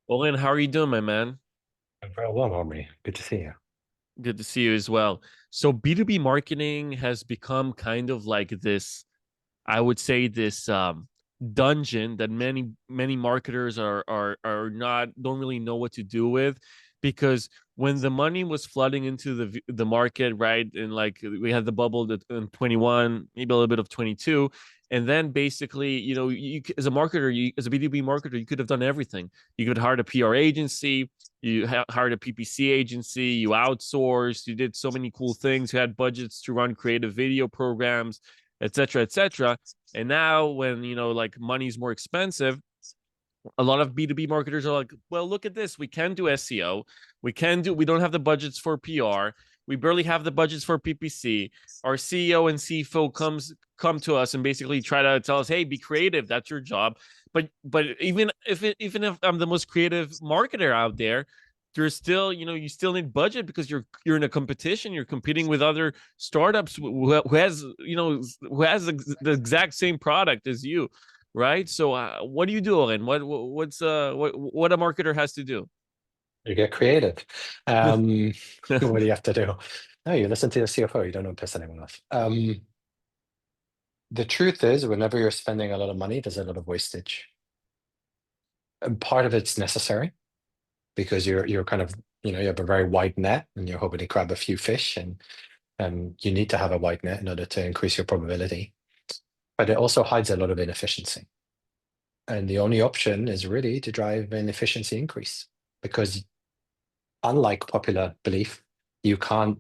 Olin, how are you doing, my man? I'm very well, Omri. Good to see you. Good to see you as well. So B2B marketing has become kind of like this, I would say this dungeon that many marketers are not don't really know what to do with, because when the money was flooding into the market, right? And like we had the bubble that in 21, maybe a little bit of 22, and then basically, you as a marketer, you as a B2B marketer, you could have done everything. You could hire a PR agency, you hired a PPC agency, you outsourced, you did so many cool things, you had budgets to run creative video programs, etc., etc. And now when like money's more expensive, a lot of B2B marketers are like, well, look at this. We can do SEO. We don't have the budgets for PR. We barely have the budgets for PPC. Our CEO and CFO come to us and basically try to tell us, hey, be creative. That's your job. But even if I'm the most creative marketer out there, there's still, you still need budget because you're in a competition. You're competing with other startups who has the exact same product as you, right? So what do you do, Owen? What a marketer has to do? You get creative. Um, what do you have to do? No, you listen to your CFO. You don't piss anyone off. The truth is, whenever you're spending a lot of money, there's a lot of wastage. And part of it's necessary because you're kind of, you have a very wide net and you're hoping to grab a few fish, and you need to have a wide net in order to increase your probability. But it also hides a lot of inefficiency. And the only option is really to drive an efficiency increase because unlike popular belief, you can't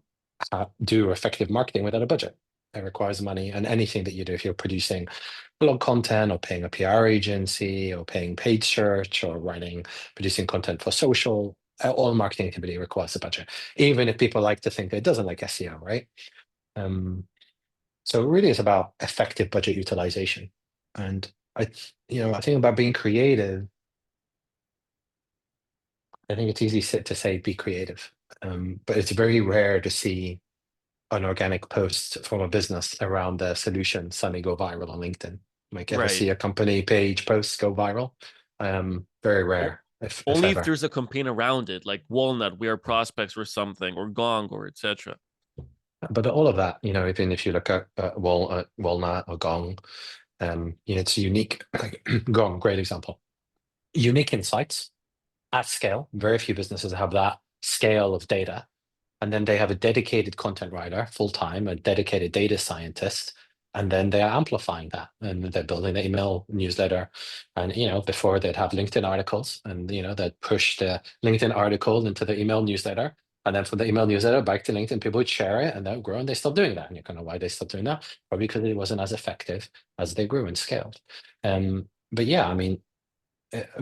do effective marketing without a budget. It requires money, and anything that you do, if you're producing blog content or paying a PR agency or paying paid search or producing content for social, all marketing activity requires a budget, even if people like to think it doesn't, like SEO, right? Um, so it really is about effective budget utilization. And I think about being creative. I think it's easy to say be creative, but it's very rare to see an organic post from a business around the solution suddenly go viral on LinkedIn. Like ever Right. see a company page post go viral? Very O- rare, if Only if ever. there's a campaign around it, like Walnut, we are prospects or something, or Gong, or etc. But all of that, even if you look at Walnut or Gong, it's unique. Like Gong, great example. Unique insights at scale. Very few businesses have that scale of data. And then they have a dedicated content writer full time, a dedicated data scientist, and then they are amplifying that and they're building the email newsletter. And before they'd have LinkedIn articles, and they'd push the LinkedIn article into the email newsletter. And then from the email newsletter back to LinkedIn, people would share it and that would grow, and they stopped doing that. And you're kind of, why they stopped doing that? Probably because it wasn't as effective as they grew and scaled. But yeah, I mean,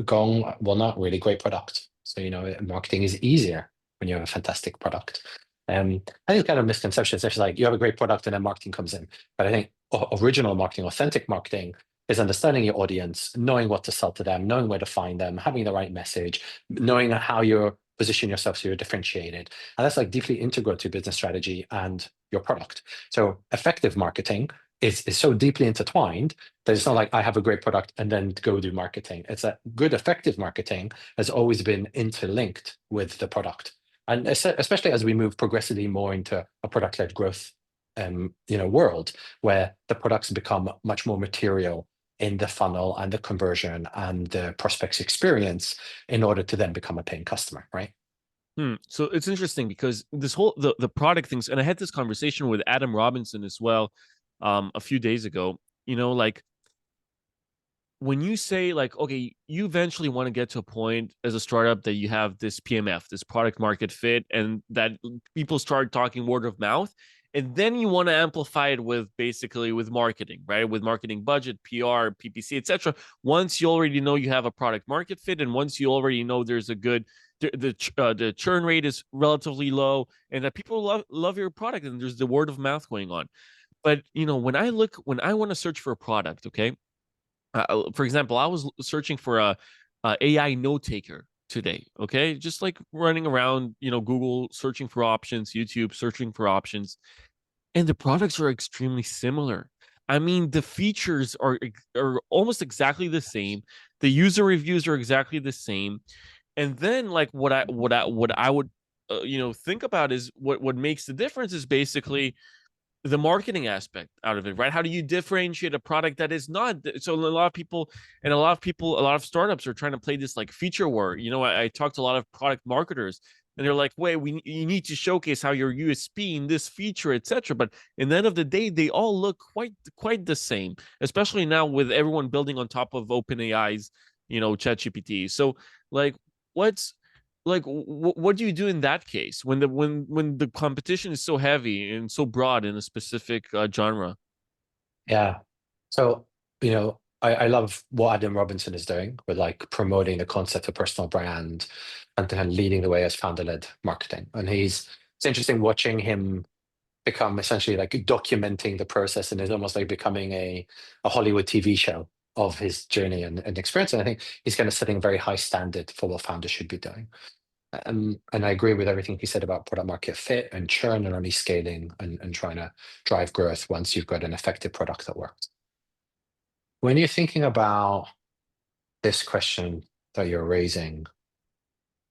Gong, well, not really great product. So, marketing is easier when you have a fantastic product. I think it's kind of misconception. It's actually like you have a great product and then marketing comes in. But I think original marketing, authentic marketing is understanding your audience, knowing what to sell to them, knowing where to find them, having the right message, knowing how you position yourself so you're differentiated. And that's like deeply integral to business strategy and your product. So effective marketing is so deeply intertwined that it's not like I have a great product and then go do marketing. It's that good, effective marketing has always been interlinked with the product. And especially as we move progressively more into a product-led growth, world where the products become much more material in the funnel and the conversion and the prospect's experience in order to then become a paying customer, right? So it's interesting because this whole the product things, and I had this conversation with Adam Robinson as well, a few days ago. Like when you say like, okay, you eventually want to get to a point as a startup that you have this PMF, this product market fit, and that people start talking word of mouth, and then you want to amplify it with basically with marketing, right? With marketing budget, PR, PPC, etc. Once you already know you have a product market fit, and once you already know there's a good the churn rate is relatively low, and that people love your product, and there's the word of mouth going on. But when I want to search for a product, okay, for example, I was searching for a AI note taker today. Okay, just like running around, Google searching for options, YouTube searching for options, and the products are extremely similar. I mean, the features are almost exactly the same. The user reviews are exactly the same. And then like what I would think about is what makes the difference is basically the marketing aspect out of it, right? How do you differentiate a product that is not? So a lot of people and a lot of startups are trying to play this like feature war. I talked to a lot of product marketers, and they're like, "Wait, you need to showcase how your USP in this feature, etc." But in the end of the day, they all look quite the same, especially now with everyone building on top of OpenAI's, ChatGPT. So like, what's what do you do in that case when the competition is so heavy and so broad in a specific genre? Yeah. So, I love what Adam Robinson is doing with like promoting the concept of personal brand and then leading the way as founder-led marketing. And it's interesting watching him become essentially like documenting the process, and it's almost like becoming a Hollywood TV show of his journey and experience. And I think he's kind of setting a very high standard for what founders should be doing. And I agree with everything he said about product market fit and churn and only scaling and trying to drive growth once you've got an effective product that works. When you're thinking about this question that you're raising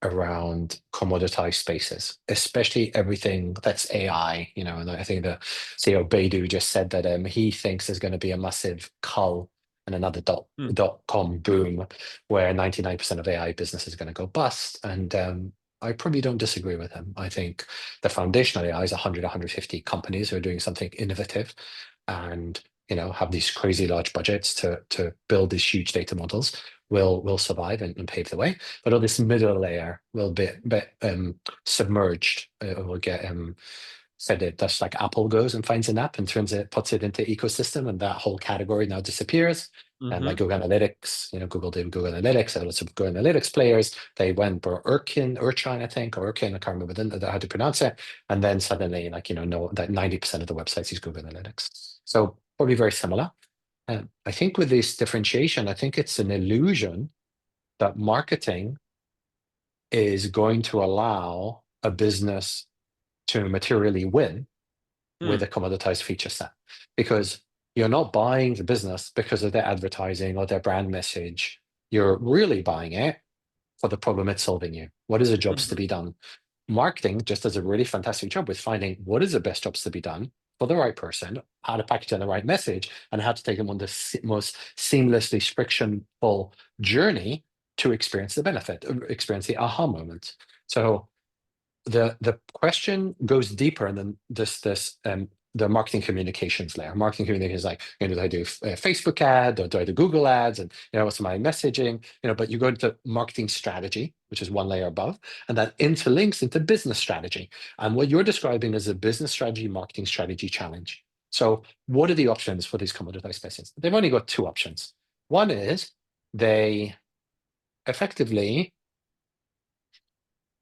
around commoditized spaces, especially everything that's AI, and I think the CEO of Baidu just said that he thinks there's going to be a massive cull and another Hmm. dot-com boom where 99% of AI business is going to go bust. And I probably don't disagree with him. I think the foundational AI is 100, 150 companies who are doing something innovative and have these crazy large budgets to build these huge data models will survive and pave the way. But all this middle layer will be submerged, will get said it that's like Apple goes and finds an app and puts it into ecosystem, and that whole category now disappears. And like Mm-hmm. Google Analytics, Google did Google Analytics, and lots of Google Analytics players, they went for Urchin, I think, or Urchin, I can't remember how to pronounce it. And then suddenly, like, know that 90% of the websites use Google Analytics. So probably very similar. And I think with this differentiation, I think it's an illusion that marketing is going to allow a business to materially win Hmm. with a commoditized feature set, because you're not buying the business because of their advertising or their brand message. You're really buying it for the problem it's solving you. What is the jobs to Mm-hmm. be done? Marketing just does a really fantastic job with finding what is the best jobs to be done for the right person, how to package on the right message, and how to take them on the most seamlessly frictionful journey to experience the benefit, experience the aha moment. So the question goes deeper than the marketing communications layer. Marketing communications is like, do I do a Facebook ad or do I do Google ads, and what's my messaging? But you go into marketing strategy, which is one layer above, and that interlinks into business strategy. And what you're describing is a business strategy, marketing strategy challenge. So what are the options for these commoditized spaces? They've only got two options. One is they effectively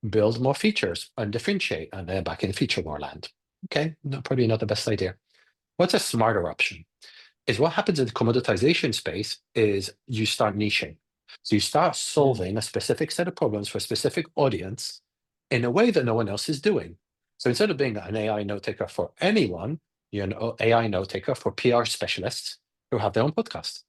build more features and differentiate, and they're back in feature war land. Okay, probably not the best idea. What's a smarter option? Is what happens in the commoditization space is you start niching. So you start Hmm. solving a specific set of problems for a specific audience in a way that no one else is doing. So instead of being an AI note taker for anyone, you're an AI note taker for PR specialists who have their own podcast.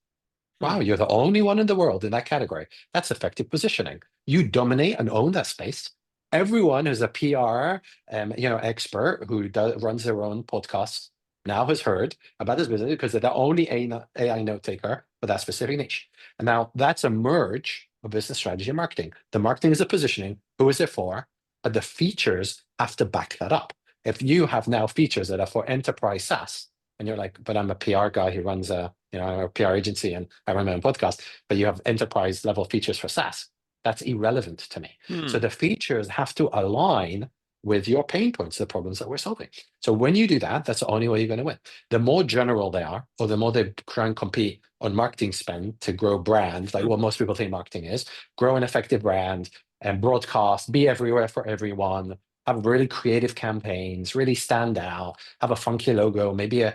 Hmm. Wow, you're the only one in the world in that category. That's effective positioning. You dominate and own that space. Everyone who's a PR, expert who runs their own podcast now has heard about this business because they're the only AI note taker for that specific niche. And now that's a merge of business strategy and marketing. The marketing is the positioning. Who is it for? But the features have to back that up. If you have now features that are for enterprise SaaS, and you're like, but I'm a PR guy who runs a PR agency and I run my own podcast, but you have enterprise level features for SaaS. That's irrelevant to me. So Hmm. the features have to align with your pain points, the problems that we're solving. So when you do that, that's the only way you're going to win. The more general they are, or the more they try and compete on marketing spend to grow brand, like Hmm. what most people think marketing is, grow an effective brand and broadcast, be everywhere for everyone, have really creative campaigns, really stand out, have a funky logo, maybe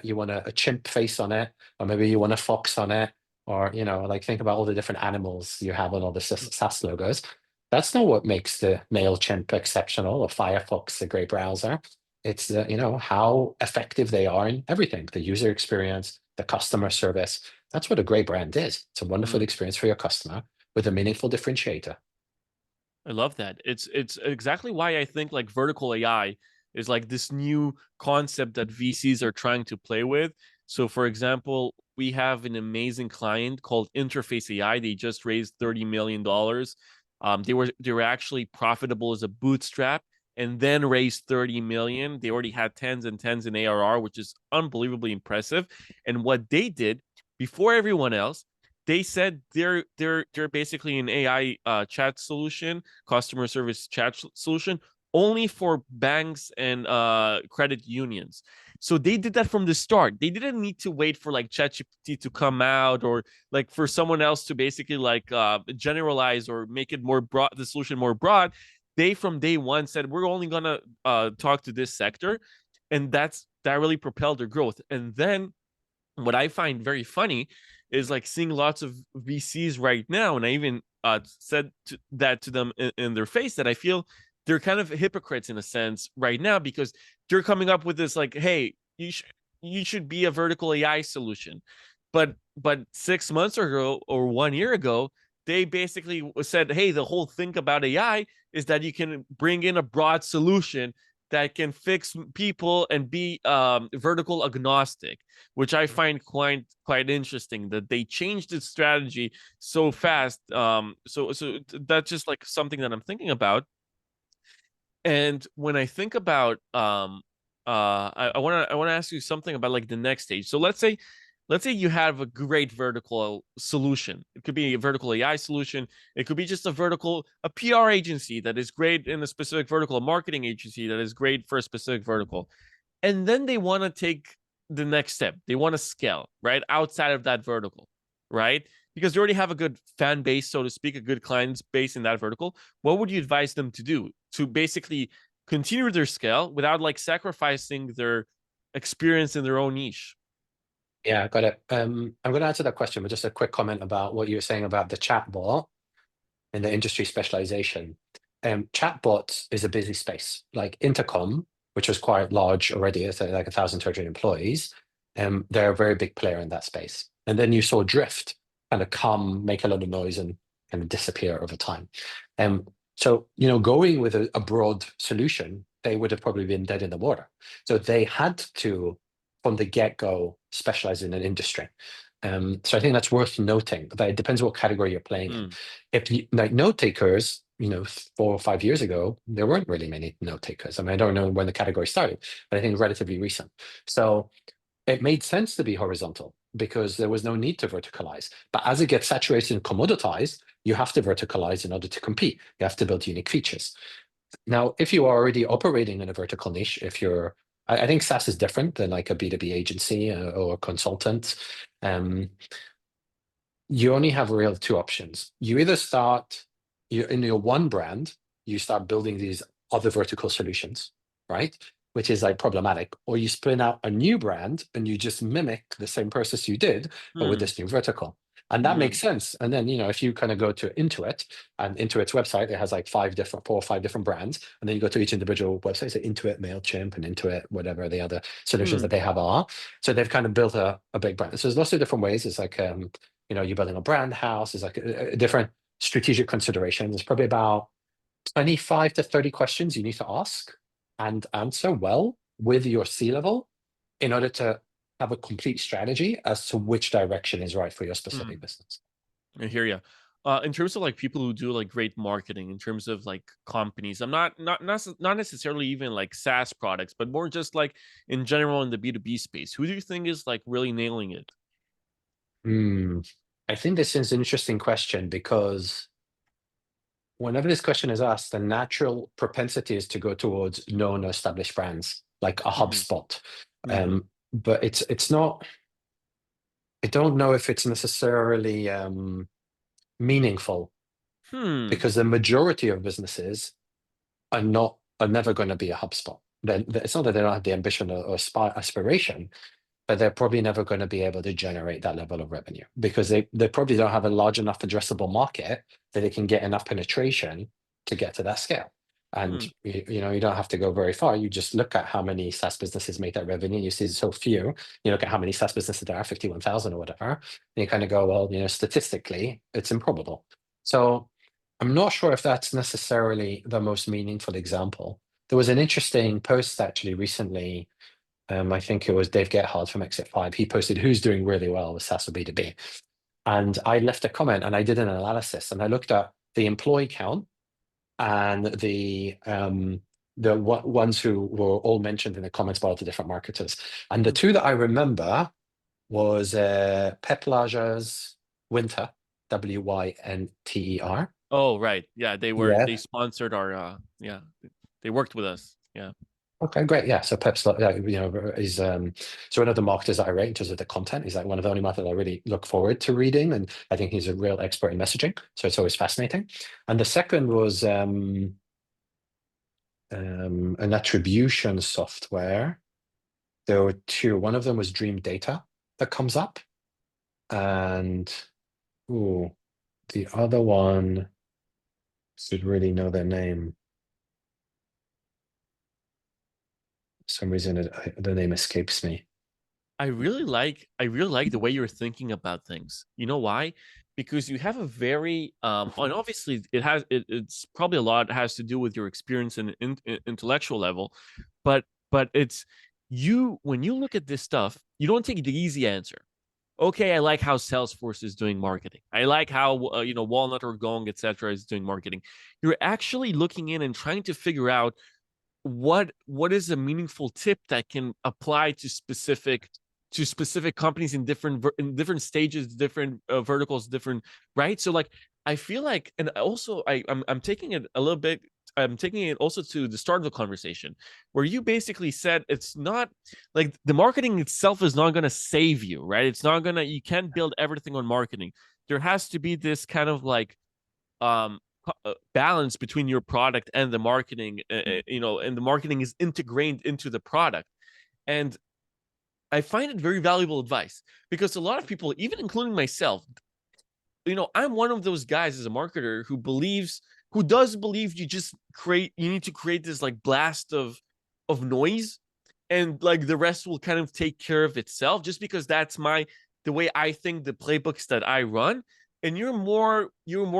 you want a chimp face on it, or maybe you want a fox on it, or like think about all the different animals you have on all the SaaS logos. That's not what makes the MailChimp exceptional or Firefox a great browser. It's how effective they are in everything, the user experience, the customer service. That's what a great brand is. It's a wonderful Hmm. experience for your customer with a meaningful differentiator. I love that. It's exactly why I think like vertical AI is like this new concept that VCs are trying to play with. So for example, we have an amazing client called Interface AI. They just raised $30 million. They were actually profitable as a bootstrap and then raised 30 million. They already had tens and tens in ARR, which is unbelievably impressive. And what they did before everyone else, they said they're basically an AI chat solution, customer service chat solution, only for banks and credit unions. So they did that from the start. They didn't need to wait for like ChatGPT to come out or like for someone else to basically like generalize or make it more broad, the solution more broad. They from day one said we're only gonna talk to this sector, and that really propelled their growth. And then what I find very funny is like seeing lots of VCs right now, and I even said that to them in their face that I feel they're kind of hypocrites in a sense right now because they're coming up with this like, hey, you should be a vertical AI solution, but 6 months ago or 1 year ago, they basically said, hey, the whole thing about AI is that you can bring in a broad solution that can fix people and be vertical agnostic, which I find quite interesting that they changed the strategy so fast. So that's just like something that I'm thinking about. And when I think about I want to ask you something about like the next stage. So let's say you have a great vertical solution. It could be a vertical AI solution. It could be just a PR agency that is great in a specific vertical, a marketing agency that is great for a specific vertical, and then they want to take the next step. They want to scale, right? Outside of that vertical, right? Because they already have a good fan base, so to speak, a good client base in that vertical. What would you advise them to do to basically continue their scale without like sacrificing their experience in their own niche? Yeah, got it. I'm going to answer that question, but just a quick comment about what you were saying about the chatbot and the industry specialization. Chatbots is a busy space. Like Intercom, which was quite large already, it's like 1,200 employees. They're a very big player in that space. And then you saw Drift kind of come, make a lot of noise, and kind of disappear over time. So, going with a broad solution, they would have probably been dead in the water. So they had to, from the get-go, specialize in an industry. So I think that's worth noting, but it depends what category you're playing in. Mm, If you, like note takers, 4 or 5 years ago, there weren't really many note takers. I mean, I don't know when the category started, but I think relatively recent. So it made sense to be horizontal because there was no need to verticalize. But as it gets saturated and commoditized, you have to verticalize in order to compete. You have to build unique features. Now, if you are already operating in a vertical niche, I think SaaS is different than like a B2B agency or a consultant. Um, you only have real two options. You either in your one brand, you start building these other vertical solutions, right? Which is like problematic. Or you spin out a new brand and you just mimic the same process you did, but with mm, this new vertical. And that makes mm, sense. And then, if you kind of go to Intuit, and Intuit's website, it has like 4 or 5 different brands. And then you go to each individual website, so Intuit, MailChimp, and Intuit, whatever the other solutions that mm, they have are. So they've kind of built a big brand. So there's lots of different ways. It's like, you're building a brand house. It's like a different strategic consideration. There's probably about 25 to 30 questions you need to ask and answer well with your C-level in order to have a complete strategy as to which direction is right for your specific mm. business. I hear you. In terms of like people who do like great marketing, in terms of like companies, I'm not necessarily even like SaaS products, but more just like in general in the B2B space. Who do you think is like really nailing it? Hmm. I think this is an interesting question because whenever this question is asked, the natural propensity is to go towards known or established brands like a Hmm. HubSpot. Hmm. But it's not, I don't know if it's necessarily meaningful Hmm. because the majority of businesses are never going to be a HubSpot. It's not that they don't have the ambition or aspiration, but they're probably never going to be able to generate that level of revenue because they probably don't have a large enough addressable market that they can get enough penetration to get to that scale. And Hmm. you don't have to go very far. You just look at how many SaaS businesses make that revenue. You see so few. You look at how many SaaS businesses there are, 51,000 or whatever. And you kind of go, well, statistically, it's improbable. So I'm not sure if that's necessarily the most meaningful example. There was an interesting post actually recently. I think it was Dave Gethard from Exit 5. He posted who's doing really well with SaaS or B2B. And I left a comment and I did an analysis and I looked at the employee count and the ones who were all mentioned in the comments by all the different marketers. And the two that I remember was Peplage's Winter, Winter. Oh, right. Yeah, Yeah. they sponsored our yeah, they worked with us. Yeah. Okay, great. Yeah. So Pep's, is so one of the marketers that I rate in terms of the content. He's like one of the only marketers I really look forward to reading, and I think he's a real expert in messaging. So it's always fascinating. And the second was an attribution software. There were two. One of them was Dreamdata that comes up, and ooh, the other one should really know their name. For some reason, the name escapes me. I really like the way you're thinking about things. You know why? Because you have a very and obviously it's probably a lot has to do with your experience and intellectual level, but it's you when you look at this stuff, you don't take the easy answer. Okay, I like how Salesforce is doing marketing. I like how Walnut or Gong, etc., is doing marketing. You're actually looking in and trying to figure out what is a meaningful tip that can apply to specific companies in different stages, different verticals, different, right? So like I feel like, and also I'm taking it a little bit. I'm taking it also to the start of the conversation where you basically said it's not like the marketing itself is not going to save you, right? It's not going to, you can't build everything on marketing. There has to be this kind of like um balance between your product and the marketing, and the marketing is integrated into the product. And I find it very valuable advice because a lot of people, even including myself, I'm one of those guys as a marketer who does believe you need to create this like blast of noise, and like the rest will kind of take care of itself, just because that's the way I think, the playbooks that I run. And you're more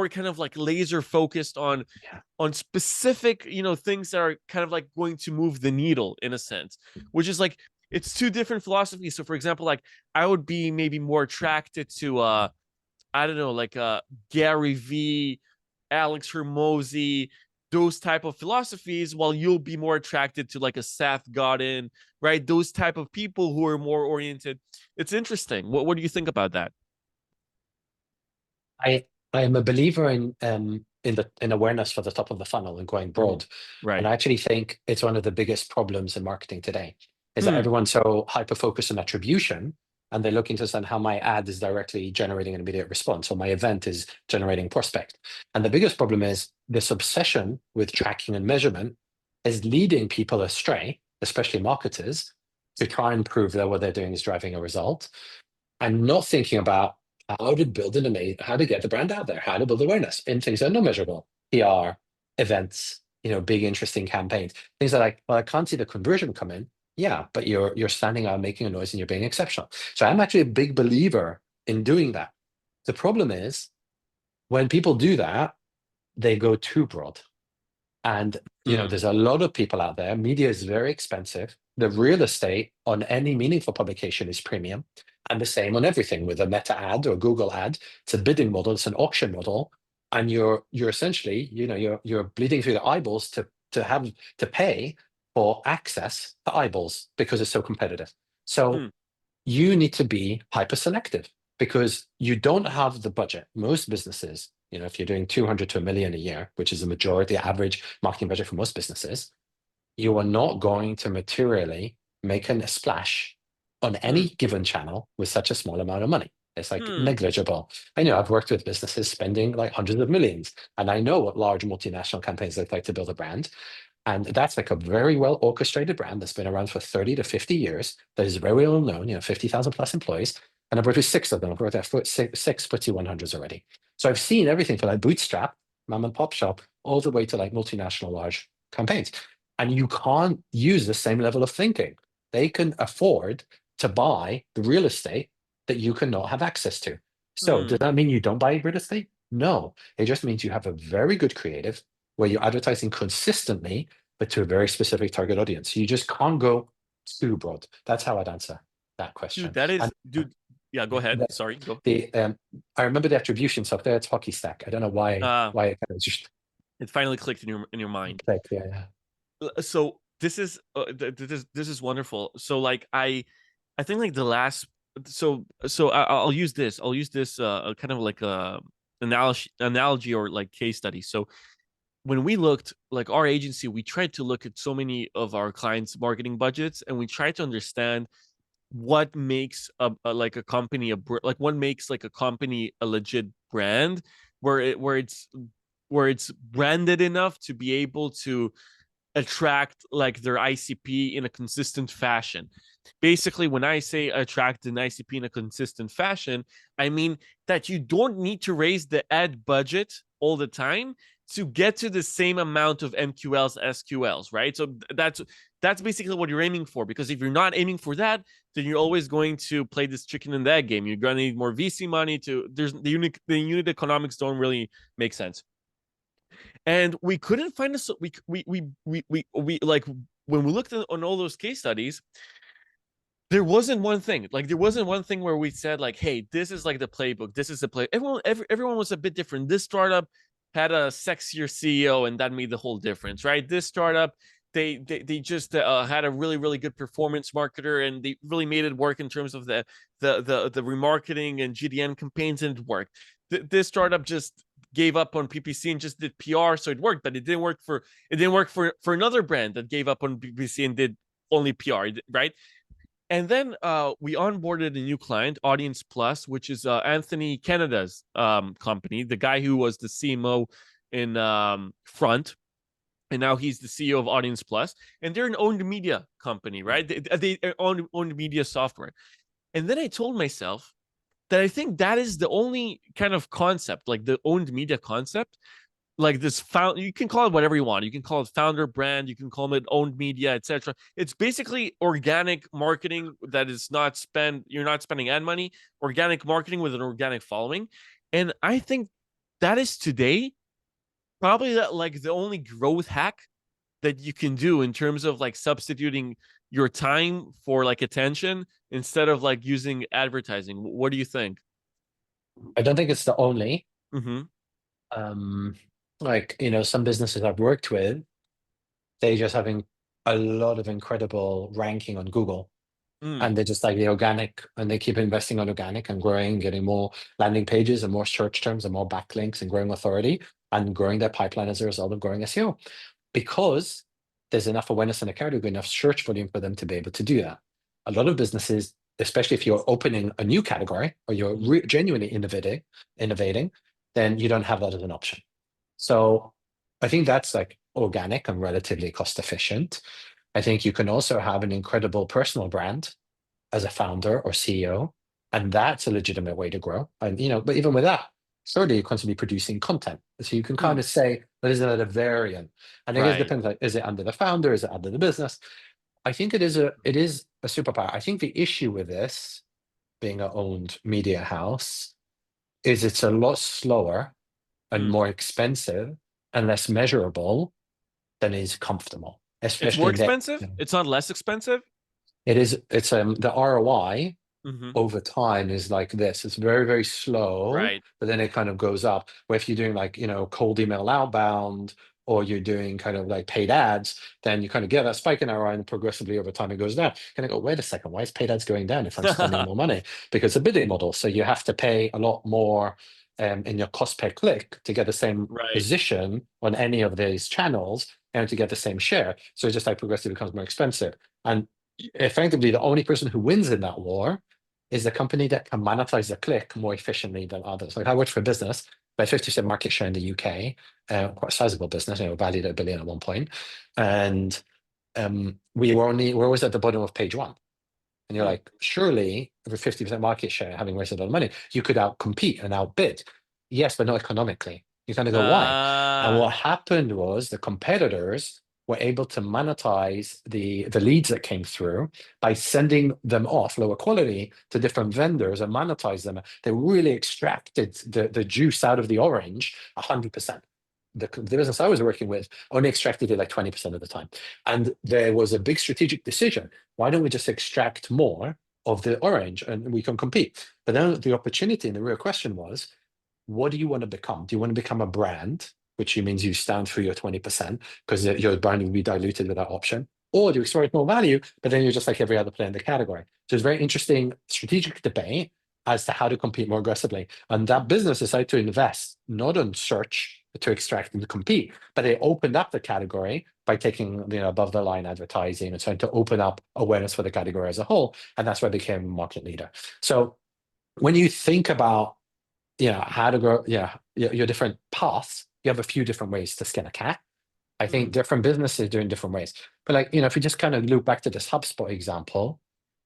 kind of like laser focused Yeah. on specific, things that are kind of like going to move the needle in a sense, which is like it's two different philosophies. So for example, like I would be maybe more attracted to I don't know, like Gary V, Alex Hermosi, those type of philosophies, while you'll be more attracted to like a Seth Godin, right? Those type of people who are more oriented. It's interesting. What do you think about that? I I am a believer in awareness for the top of the funnel and going Mhm. broad. And Right. I actually think it's one of the biggest problems in marketing today is that Hmm. everyone's so hyper focused on attribution and they're looking to understand how my ad is directly generating an immediate response or my event is generating prospect. And the biggest problem is this obsession with tracking and measurement is leading people astray, especially marketers, to try and prove that what they're doing is driving a result and not thinking about how to build how to get the brand out there, how to build awareness in things that are not measurable, PR, events, big interesting campaigns, things that like, well, I can't see the conversion come in. Yeah, but you're standing out making a noise and you're being exceptional. So I'm actually a big believer in doing that. The problem is when people do that, they go too broad. And Hmm. there's a lot of people out there. Media is very expensive. The real estate on any meaningful publication is premium, and the same on everything with a Meta ad or Google ad. It's a bidding model. It's an auction model, and you're essentially, you're bleeding through the eyeballs to have to pay for access to eyeballs because it's so competitive. So Hmm. you need to be hyper selective because you don't have the budget. Most businesses, if you're doing 200 to a million a year, which is the majority average marketing budget for most businesses, you are not going to materially make a splash on Hmm. any given channel with such a small amount of money. It's like Hmm. negligible. I know I've worked with businesses spending like hundreds of millions, and I know what large multinational campaigns look like to build a brand. And that's like a very well orchestrated brand that's been around for 30 to 50 years, that is very well known, 50,000 plus employees. And I've worked with six of them. I've worked at six FTSE 100s already. So I've seen everything from like bootstrap, mom and pop shop, all the way to like multinational large campaigns. And you can't use the same level of thinking. They can afford to buy the real estate that you cannot have access to. So does Hmm. that mean you don't buy real estate? No, it just means you have a very good creative where you're advertising consistently, but to a very specific target audience. You just can't go too broad. That's how I'd answer that Dude, question. that is, And dude. Yeah, go ahead. the, Sorry, go. I remember the attribution software. It's hockey stack. I don't know Uh, why it kind of just it finally clicked in your mind. clicked. Yeah, yeah. So this is this is wonderful. So like I think like the last I'll use this. I'll use this kind of like a analogy or like case study. So when we looked like our agency, we tried to look at so many of our clients' marketing budgets, and we tried to understand what makes like a company like what makes like a company a legit brand where it's branded enough to be able to attract like their ICP in a consistent fashion. Basically, when I say attract an ICP in a consistent fashion, I mean that you don't need to raise the ad budget all the time to get to the same amount of MQLs, SQLs, right? So that's basically what you're aiming for. Because if you're not aiming for that, then you're always going to play this chicken and egg game. You're going to need more VC money to. There's the unit economics don't really make sense, and we couldn't find a we like when we looked at, on all those case studies, there wasn't one thing like there wasn't one thing where we said like, hey, this is like the playbook, this is the play. Everyone was a bit different. This startup had a sexier CEO, and that made the whole difference, right? This startup, they just had a really good performance marketer, and they really made it work in terms of the remarketing and GDN campaigns, and it worked. This startup just gave up on PPC and just did PR, so it worked. But it didn't work for another brand that gave up on PPC and did only PR, right? And then we onboarded a new client, Audience Plus, which is Anthony Canada's company, the guy who was the CMO in Front, and now he's the CEO of Audience Plus, and they're an owned media company, right? They owned media software. And then I told myself that I think that is the only kind of concept, like the owned media concept, like this found, you can call it whatever you want. You can call it founder brand, you can call it owned media, etc. It's basically organic marketing that is not spend you're not spending ad money, organic marketing with an organic following. And I think that is today probably that like the only growth hack that you can do in terms of like substituting your time for like attention instead of like using advertising. What do you think? I don't think it's the only. Mm-hmm. Um, like, some businesses I've worked with, they just having a lot of incredible ranking on Google. Mm, And they're just like the organic, and they keep investing on organic and growing, getting more landing pages and more search terms and more backlinks and growing authority and growing their pipeline as a result of growing SEO. Because there's enough awareness in the category, enough search volume for them to be able to do that. A lot of businesses, especially if you're opening a new category or you're genuinely innovating, then you don't have that as an option. So I think that's like organic and relatively cost efficient. I think you can also have an incredible personal brand as a founder or CEO, and that's a legitimate way to grow. And but even with that, surely you're constantly producing content, so you can kind mm, of say, "But is it a variant?" And I guess it right. depends. Like, is it under the founder? Is it under the business? I think it is a superpower. I think the issue with this being an owned media house is it's a lot slower and Mm. more expensive and less measurable than is comfortable, It's more especially in that. expensive. It's not less expensive. It's the ROI Mm-hmm. over time is like this. It's very, very slow, Right. but then it kind of goes up. Where if you're doing like, cold email outbound, or you're doing kind of like paid ads, then you kind of get that spike in ROI, and progressively over time it goes down. Kind of go, wait a second, why is paid ads going down if I'm spending more money? Because it's a bidding model. So you have to pay a lot more in your cost per click to get the same Right. position on any of these channels and to get the same share. So it just like progressively becomes more expensive. And effectively, the only person who wins in that war is the company that can monetize the click more efficiently than others. Like I worked for a business, by 50% market share in the UK, quite a sizable business, valued at $1 billion at one point. And we're always at the bottom of page one. And you're Hmm. like, surely with 50% market share, having wasted a lot of money, you could outcompete and outbid. Yes, but not economically. You kind of go, why? And Uh what happened was the competitors were able to monetize the leads that came through by sending them off lower quality to different vendors and monetize them. They really extracted the juice out of the orange 100%. The business I was working with only extracted it like 20% of the time. And there was a big strategic decision. Why don't we just extract more of the orange and we can compete? But then the opportunity and the real question was, what do you want to become? Do you want to become a brand, which means you stand for your 20% because your brand will be diluted with that option? Or do you exploit more value, but then you're just like every other player in the category? So it's a very interesting strategic debate as to how to compete more aggressively. And that business decided to invest not on search to extract and to compete, but they opened up the category by taking above the line advertising and trying to open up awareness for the category as a whole. And that's why they became a market leader. So when you think about how to grow, your different paths, you have a few different ways to skin a cat. I think different businesses do in different ways. But like, if you just kind of loop back to this HubSpot example,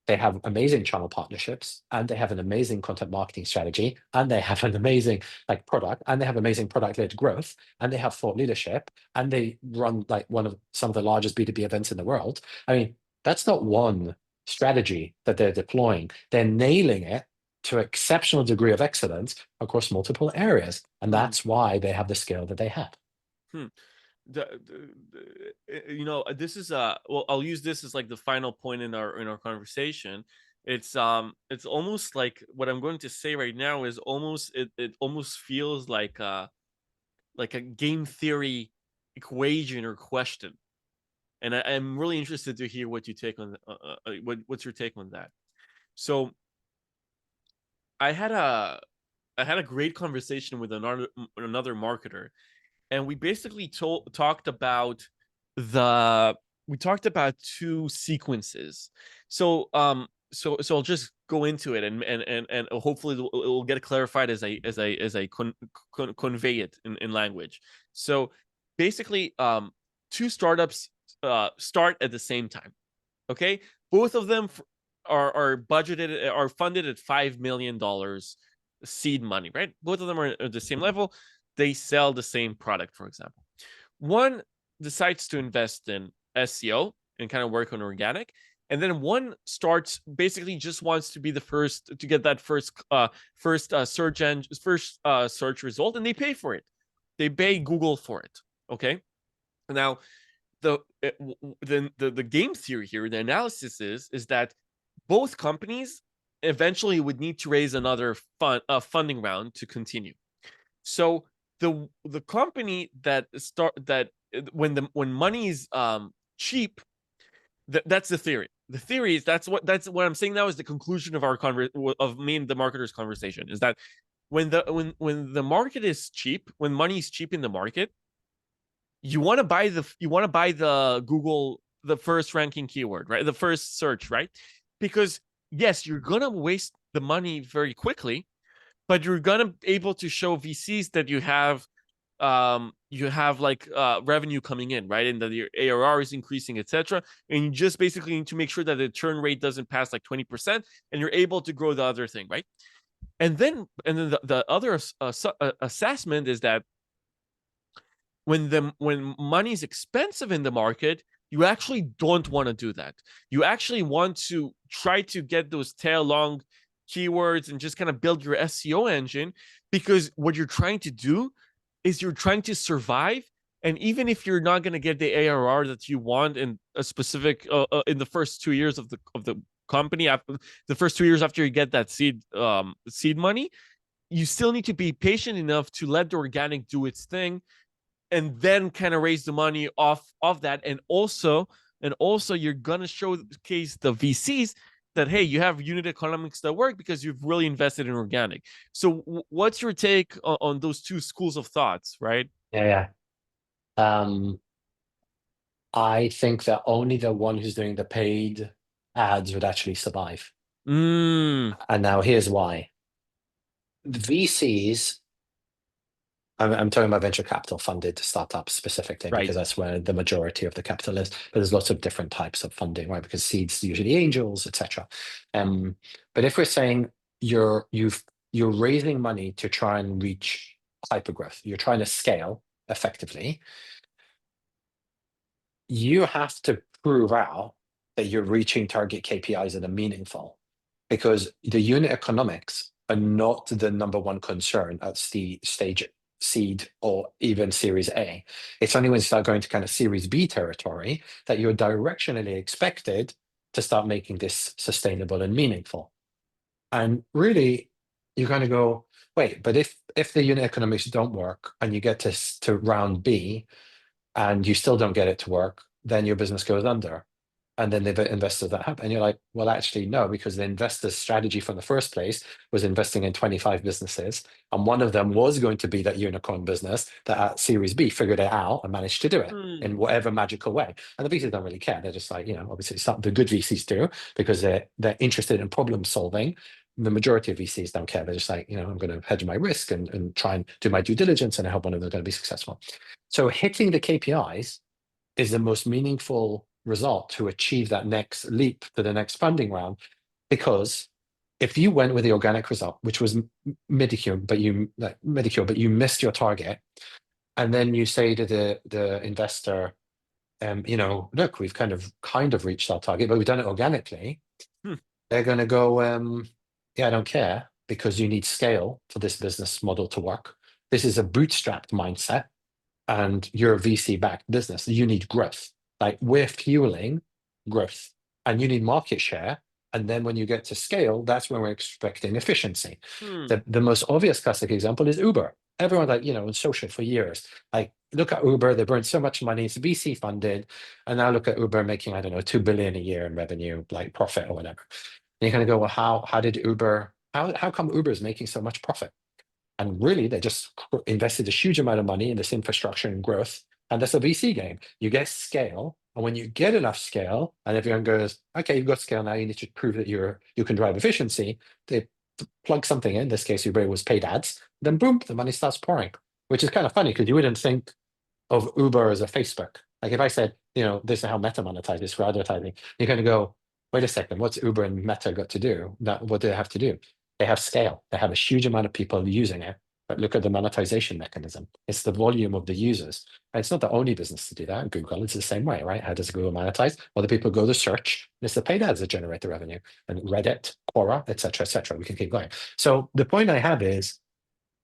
they have amazing channel partnerships, and they have an amazing content marketing strategy, and they have an amazing product, and they have amazing product-led growth, and they have thought leadership, and they run like some of the largest B2B events in the world. I mean, that's not one strategy that they're deploying. They're nailing it to exceptional degree of excellence across multiple areas. And that's why they have the scale that they have. Hmm. This is well, I'll use this as like the final point in our conversation. It's almost like what I'm going to say right now is almost it almost feels like a game theory equation or question, and I'm really interested to hear what you take on what's your take on that. So I had a great conversation with another marketer, and we basically talked about two sequences. So I'll just go into it, and hopefully it will get clarified as I convey it in language. So basically, two startups start at the same time. Okay, both of them are funded at $5 million seed money, right? Both of them are at the same level. They sell the same product, for example. One decides to invest in SEO and kind of work on organic, and then one starts basically just wants to be the first to get that first search result, and they pay for it. They pay Google for it. Okay, now the game theory here, the analysis is that both companies eventually would need to raise another funding round to continue. So the company that when money is cheap, that's the theory. The theory is that's what I'm saying now is the conclusion of our of me and the marketer's conversation, is that when the market is cheap, when money is cheap in the market, you want to buy the Google, the first ranking keyword, right? The first search, right? Because yes, you're gonna waste the money very quickly, but you're gonna be able to show VCs that you have revenue coming in, right? And that your ARR is increasing, etc. And you just basically need to make sure that the churn rate doesn't pass like 20%, and you're able to grow the other thing, right? And then the other assessment is that when money is expensive in the market, you actually don't want to do that. You actually want to try to get those tail long keywords and just kind of build your SEO engine, because what you're trying to do is you're trying to survive. And even if you're not going to get the ARR that you want in a specific in the first 2 years of the company, after the first 2 years after you get that seed money, you still need to be patient enough to let the organic do its thing, and then kind of raise the money off that. And also you're gonna showcase the VCs that, hey, you have unit economics that work because you've really invested in organic. So what's your take on those two schools of thoughts, right? Yeah. I think that only the one who's doing the paid ads would actually survive. Mm. And now here's why. The VCs, I'm talking about venture capital funded startups specifically, Right. because that's where the majority of the capital is. But there's lots of different types of funding, right? Because seeds usually angels, etc. But if we're saying you're raising money to try and reach hypergrowth, you're trying to scale effectively, you have to prove out that you're reaching target KPIs that are meaningful, because the unit economics are not the number one concern at the stage seed or even series A. It's only when you start going to kind of series B territory that you're directionally expected to start making this sustainable and meaningful. And really, you kind of go, wait, but if the unit economics don't work and you get to round B, and you still don't get it to work, then your business goes under. And then the investors that happen, and you're like, well, actually, no, because the investor's strategy from the first place was investing in 25 businesses. And one of them was going to be that unicorn business that at Series B figured it out and managed to do it in Hmm. whatever magical way. And the VCs don't really care. They're just like, obviously some the good VCs do, because they're interested in problem solving. The majority of VCs don't care. They're just like, I'm going to hedge my risk and try and do my due diligence, and I hope one of them is going to be successful. So hitting the KPIs is the most meaningful result to achieve that next leap to the next funding round. Because if you went with the organic result, which was Medicure, but you missed your target, and then you say to the investor, look, we've kind of reached our target, but we've done it organically. Hmm. They're going to go, yeah, I don't care, because you need scale for this business model to work. This is a bootstrapped mindset, and you're a VC-backed business. You need growth. Like, we're fueling growth, and you need market share. And then when you get to scale, that's when we're expecting efficiency. Hmm. The most obvious classic example is Uber. Everyone, like, in social for years, like, look at Uber, they burned so much money, it's VC funded. And now look at Uber making, I don't know, 2 billion a year in revenue, like profit or whatever. And you're going to go, well, how did Uber, how come Uber is making so much profit? And really, they just invested a huge amount of money in this infrastructure and growth. And that's a VC game. You get scale. And when you get enough scale, and everyone goes, okay, you've got scale now, you need to prove that you can drive efficiency. They plug something in this case, Uber was paid ads. Then boom, the money starts pouring, which is kind of funny because you wouldn't think of Uber as a Facebook. Like, if I said, this is how Meta monetizes for advertising, you're going to go, wait a second, what's Uber and Meta got to do? What do they have to do? They have scale. They have a huge amount of people using it. But look at the monetization mechanism. It's the volume of the users. And it's not the only business to do that. Google, it's the same way, right? How does Google monetize? Well, the people go to search, and it's the paid ads that generate the revenue. And Reddit, Quora, et cetera, et cetera. We can keep going. So the point I have is,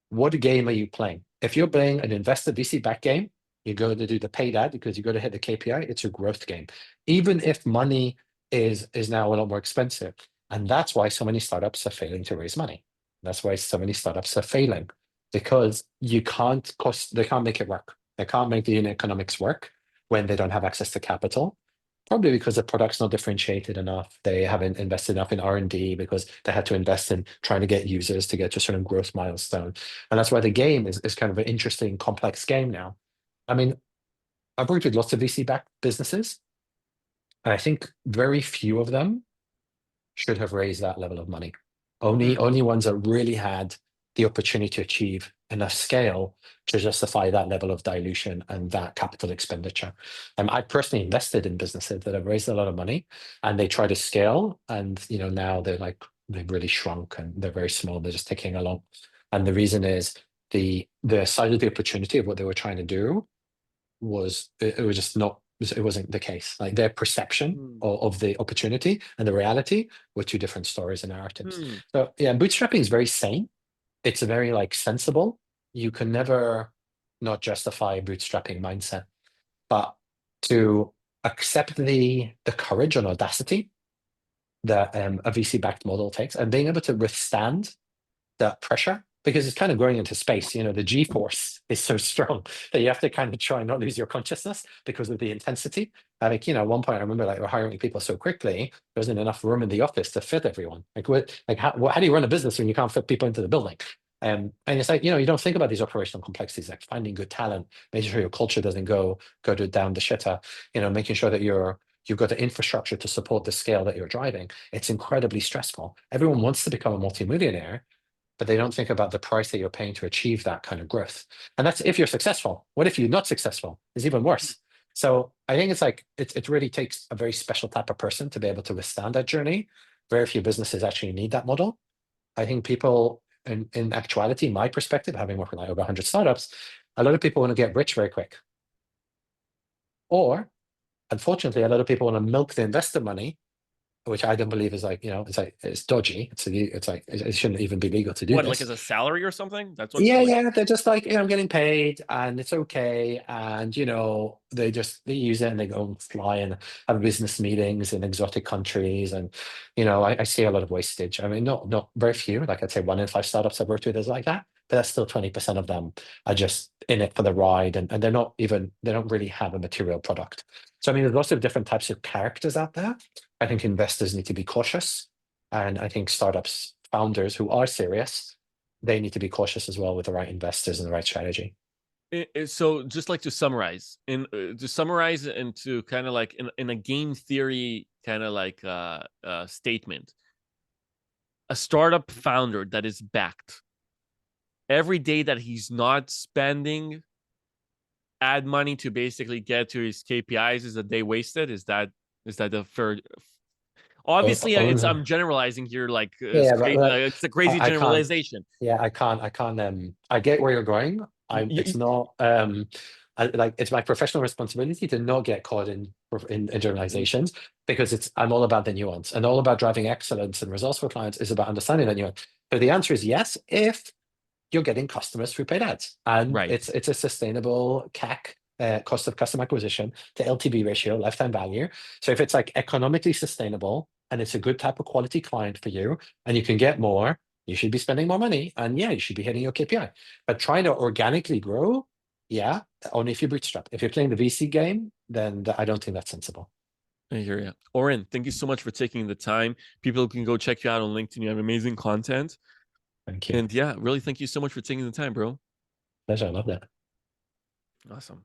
what game are you playing? If you're playing an investor VC back game, you go to do the paid ad because you got to hit the KPI. It's a growth game, even if money is now a lot more expensive. And that's why so many startups are failing to raise money. That's why so many startups are failing, because they can't make it work. They can't make the unit economics work when they don't have access to capital. Probably because the product's not differentiated enough. They haven't invested enough in R&D because they had to invest in trying to get users to get to a certain growth milestone. And that's why the game is kind of an interesting, complex game now. I mean, I've worked with lots of VC-backed businesses, and I think very few of them should have raised that level of money. Only Hmm. only ones that really had the opportunity to achieve enough scale to justify that level of dilution and that capital expenditure. I personally invested in businesses that have raised a lot of money, and they try to scale, and now they've really shrunk and they're very small. They're just ticking along, and the reason is the size of the opportunity of what they were trying to do was it was just not it wasn't the case. Like, their perception Hmm. of the opportunity and the reality were two different stories and narratives. Hmm. So yeah, bootstrapping is very sane. It's a very sensible. You can never not justify a bootstrapping mindset, but to accept the courage and audacity that a VC backed model takes, and being able to withstand that pressure, because it's kind of going into space. The G force is so strong that you have to kind of try and not lose your consciousness because of the intensity. I think, at one point I remember, we're hiring people so quickly, there wasn't enough room in the office to fit everyone. How do you run a business when you can't fit people into the building? And it's like, you don't think about these operational complexities, like finding good talent, making sure your culture doesn't go down the shitter, making sure that you've got the infrastructure to support the scale that you're driving. It's incredibly stressful. Everyone wants to become a multimillionaire, but they don't think about the price that you're paying to achieve that kind of growth. And that's if you're successful. What if you're not successful? It's even worse. So I think it's like it really takes a very special type of person to be able to withstand that journey. Very few businesses actually need that model. I think people, in actuality, my perspective, having worked with over 100 startups, a lot of people want to get rich very quick. Or unfortunately, a lot of people want to milk the investor money, which I don't believe is like, it's dodgy. It's like it shouldn't even be legal to do What, like this. as a salary or something? That's what, Yeah, like, yeah, they're just like, I'm getting paid and it's okay. And, they use it and they go and fly and have business meetings in exotic countries. And, I see a lot of wastage. I mean, not very few, like I'd say 1 in 5 startups I've worked with is like that, but that's still 20% of them are just in it for the ride. And they don't really have a material product. So, I mean, there's lots of different types of characters out there. I think investors need to be cautious. And I think startups founders who are serious, they need to be cautious as well with the right investors and the right strategy. so just like to summarize and to kind of like in a game theory kind of like statement, a startup founder that is backed every day that he's not spending ad money to basically get to his KPIs is a day wasted. Is that the fair? Obviously, I'm generalizing here. Like Yeah, but it's a crazy I can't. generalization. Yeah, I can't. I can't. I get where you're going. It's not. It's my professional responsibility to not get caught in generalizations because I'm all about the nuance and all about driving excellence and results for clients is about understanding that nuance. So the answer is yes, if you're getting customers through paid ads, and Right. it's a sustainable CAC, cost of customer acquisition to LTV ratio, lifetime value. So if it's like economically sustainable and it's a good type of quality client for you, and you can get more, you should be spending more money, and yeah, you should be hitting your KPI. But trying to organically grow, yeah, only if you bootstrap. If you're playing the VC game, then I don't think that's sensible. I hear you. Oren, thank you so much for taking the time. People can go check you out on LinkedIn. You have amazing content. Thank you. And yeah, really thank you so much for taking the time, bro. Pleasure. I love that. Awesome.